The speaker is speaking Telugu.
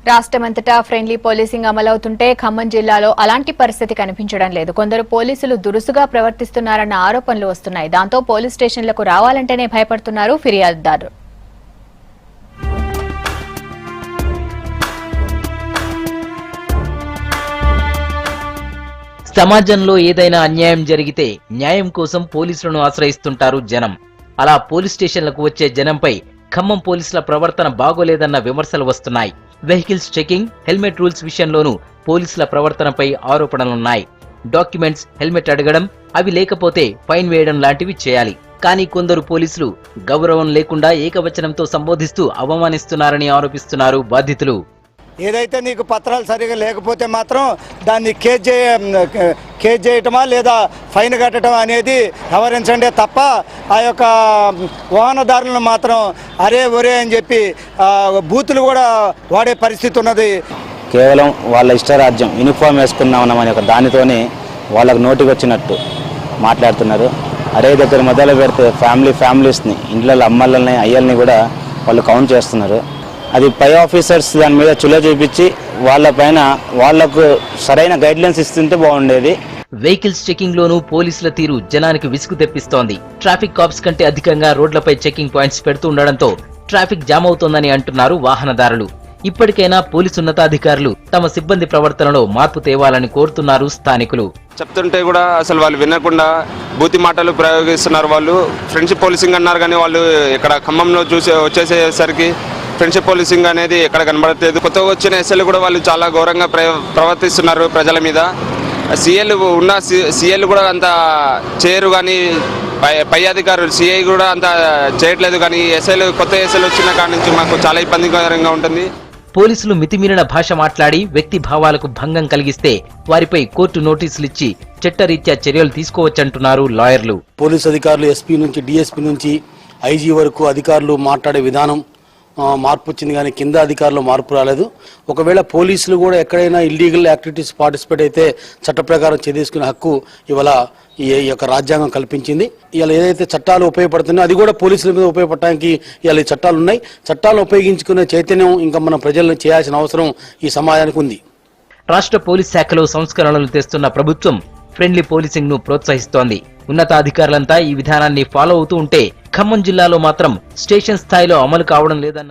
రాష్ట్రమంతటా ఫ్రెండ్లీ పోలీసింగ్ అమలవుతుంటే ఖమ్మం జిల్లాలో అలాంటి పరిస్థితి కనిపించడం లేదు. కొందరు పోలీసులు దురుసుగా ప్రవర్తిస్తున్నారన్న ఆరోపణలు వస్తున్నాయి. దాంతో పోలీస్ స్టేషన్లకు రావాలంటేనే భయపడుతున్నారు ఫిర్యాదుదారులు. సమాజంలో ఏదైనా అన్యాయం జరిగితే న్యాయం కోసం పోలీసులను ఆశ్రయిస్తుంటారు జనం. అలా పోలీస్ స్టేషన్లకు వచ్చే జనంపై ఖమ్మం పోలీసుల ప్రవర్తన బాగోలేదన్న విమర్శలు వస్తున్నాయి. వెహికల్స్ చెకింగ్, హెల్మెట్ రూల్స్ విషయంలోనూ పోలీసుల ప్రవర్తనపై ఆరోపణలున్నాయి. డాక్యుమెంట్స్, హెల్మెట్ అడగడం, అవి లేకపోతే ఫైన్ వేయడం లాంటివి చేయాలి. కానీ కొందరు పోలీసులు గౌరవం లేకుండా ఏకవచనంతో సంబోధిస్తూ అవమానిస్తున్నారని ఆరోపిస్తున్నారు బాధితులు. ఏదైతే నీకు పత్రాలు సరిగా లేకపోతే మాత్రం దాన్ని కేజ్ చేయటమా లేదా ఫైన్ కట్టడం అనేది వ్యవహరించండి తప్ప ఆ యొక్క వాహనదారులను మాత్రం అరే ఒరే అని చెప్పి బూతులు కూడా వాడే పరిస్థితి ఉన్నది. కేవలం వాళ్ళ ఇష్టరాజ్యం యూనిఫామ్ వేసుకున్నామని ఒక దానితోనే వాళ్ళకు నోటికి వచ్చినట్టు మాట్లాడుతున్నారు. అరే దగ్గర మొదలు పెడితే ఫ్యామిలీస్ని, ఇంట్లో అమ్మలని, అయ్యల్ని కూడా వాళ్ళు కౌంట్ చేస్తున్నారు. అది పై ఆఫీసర్స్ దాని మీద చుల చూపించి వాళ్ళపైన వాళ్లకు సరైన గైడ్లైన్స్ ఇస్తుంటే బాగుండేది. వెహికల్స్ చెకింగ్ లోనూ పోలీసుల తీరు జనానికి విసుగు తెప్పిస్తోంది. ట్రాఫిక్ కాప్స్ కంటే అధికంగా రోడ్లపై చెకింగ్ పాయింట్స్ పెడుతూ ఉండడంతో ట్రాఫిక్ జామ్ అవుతోందని అంటున్నారు వాహనదారులు. ఇప్పటికైనా పోలీసు ఉన్నతాధికారులు తమ సిబ్బంది ప్రవర్తనలో మార్పు తేవాలని కోరుతున్నారు స్థానికులు. చెప్తుంటే కూడా అసలు వాళ్ళు వినకుండా బూతి మాటలు ప్రయోగిస్తున్నారు. వాళ్ళు ఫ్రెండ్షిప్ పోలీసింగ్ అన్నారు కానీ వాళ్ళు ఇక్కడ ఖమ్మంలో వచ్చేసేసరికి ఫ్రెండ్షిప్ పోలీసింగ్ అనేది ఎక్కడ కనబడట్లేదు. కొత్తగా వచ్చిన ఎస్ఎల్ కూడా వాళ్ళు చాలా ఘోరంగా ప్రవర్తిస్తున్నారు ప్రజల మీద. సీఎల్ కూడా అంత చేయరు, కానీ పై అధికారులు సిఐ కూడా అంత చేయట్లేదు. కానీ కొత్త ఎస్ఎల్ వచ్చిన కాడి నుంచి మాకు చాలా ఇబ్బందికరంగా ఉంటుంది. పోలీసులు మితిమీరిన భాష మాట్లాడి వ్యక్తి భావాలకు భంగం కలిగిస్తే వారిపై కోర్టు నోటీసులు ఇచ్చి చట్టరీత్యా చర్యలు తీసుకోవచ్చంటున్నారు లాయర్లు. పోలీసు అధికారులు ఎస్పీ నుంచి డిఎస్పీ నుంచి ఐజీ వరకు అధికారులు మాట్లాడే విధానం మార్పు వచ్చింది, కానీ కింద అధికారులు మార్పు రాలేదు. ఒకవేళ పోలీసులు కూడా ఎక్కడైనా ఇల్లీగల్ యాక్టివిటీస్ పార్టిసిపేట్ అయితే చట్ట ప్రకారం చేసుకునే హక్కు ఇవాళ ఈ యొక్క రాజ్యాంగం కల్పించింది. ఇవాళ ఏదైతే చట్టాలు ఉపయోగపడుతున్నాయో అది కూడా పోలీసుల మీద ఉపయోగపడటానికి ఇవాళ ఈ చట్టాలు ఉన్నాయి. చట్టాలను ఉపయోగించుకునే చైతన్యం ఇంకా మన ప్రజలను చేయాల్సిన అవసరం ఈ సమాజానికి ఉంది. రాష్ట్ర పోలీస్ శాఖలో సంస్కరణలు తెస్తున్న ప్రభుత్వం ఫ్రెండ్లీ పోలీసింగ్ ను ప్రోత్సహిస్తోంది. ఉన్నతాధికారులంతా ఈ విధానాన్ని ఫాలో అవుతూ ఉంటే ఖమ్మం జిల్లాలో మాత్రం స్టేషన్ స్థాయిలో అమలు కావడం లేదన్న